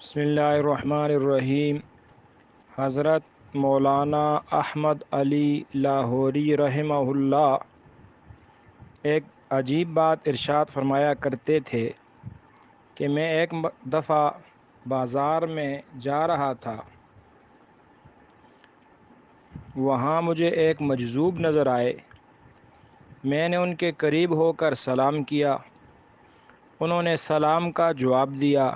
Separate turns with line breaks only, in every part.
بسم اللہ الرحمن الرحیم۔ حضرت مولانا احمد علی لاہوری رحمہ اللہ ایک عجیب بات ارشاد فرمایا کرتے تھے کہ میں ایک دفعہ بازار میں جا رہا تھا، وہاں مجھے ایک مجذوب نظر آئے۔ میں نے ان کے قریب ہو کر سلام کیا، انہوں نے سلام کا جواب دیا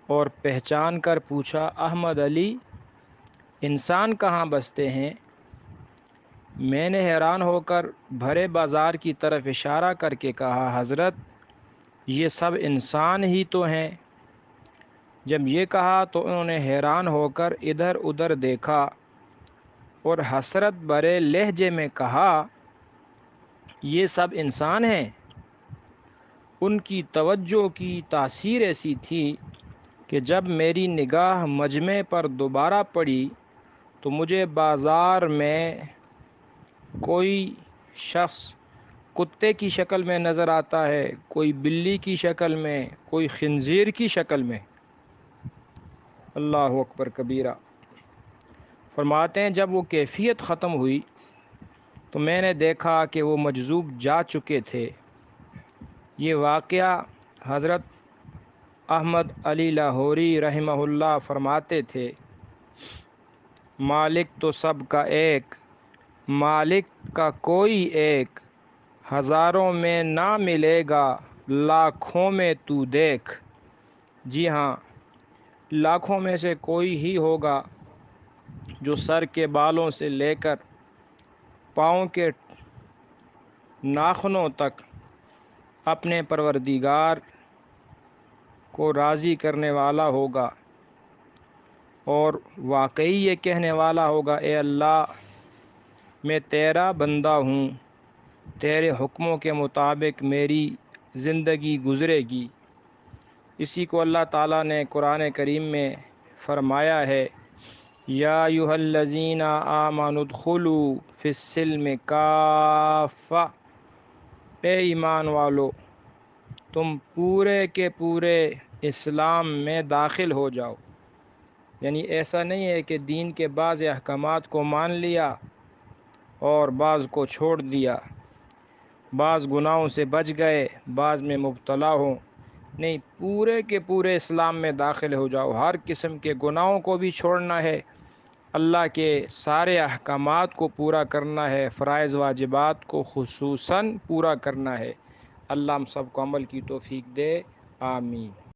اور پہچان کر پوچھا، احمد علی، انسان کہاں بستے ہیں؟ میں نے حیران ہو کر بھرے بازار کی طرف اشارہ کر کے کہا، حضرت، یہ سب انسان ہی تو ہیں۔ جب یہ کہا تو انہوں نے حیران ہو کر ادھر ادھر دیکھا اور حسرت بھرے لہجے میں کہا، یہ سب انسان ہیں؟ ان کی توجہ کی تاثیر ایسی تھی کہ جب میری نگاہ مجمع پر دوبارہ پڑی تو مجھے بازار میں کوئی شخص کتے کی شکل میں نظر آتا ہے، کوئی بلی کی شکل میں، کوئی خنزیر کی شکل میں۔ اللہ اکبر کبیرہ۔ فرماتے ہیں جب وہ کیفیت ختم ہوئی تو میں نے دیکھا کہ وہ مجذوب جا چکے تھے۔ یہ واقعہ حضرت احمد علی لاہوری رحمہ اللہ فرماتے تھے، مالک تو سب کا ایک، مالک کا کوئی ایک، ہزاروں میں نہ ملے گا، لاکھوں میں تو دیکھ۔ جی ہاں، لاکھوں میں سے کوئی ہی ہوگا جو سر کے بالوں سے لے کر پاؤں کے ناخنوں تک اپنے پروردگار کو راضی کرنے والا ہوگا اور واقعی یہ کہنے والا ہوگا، اے اللہ، میں تیرا بندہ ہوں، تیرے حکموں کے مطابق میری زندگی گزرے گی۔ اسی کو اللہ تعالیٰ نے قرآن کریم میں فرمایا ہے، یا ایھا الذین آمنوا ادخلوا فی السلم کافۃ، اے ایمان والو، تم پورے کے پورے اسلام میں داخل ہو جاؤ۔ یعنی ایسا نہیں ہے کہ دین کے بعض احکامات کو مان لیا اور بعض کو چھوڑ دیا، بعض گناہوں سے بچ گئے، بعض میں مبتلا ہوں۔ نہیں، پورے کے پورے اسلام میں داخل ہو جاؤ۔ ہر قسم کے گناہوں کو بھی چھوڑنا ہے، اللہ کے سارے احکامات کو پورا کرنا ہے، فرائض واجبات کو خصوصاً پورا کرنا ہے۔ اللہ ہم سب کو عمل کی توفیق دے، آمین۔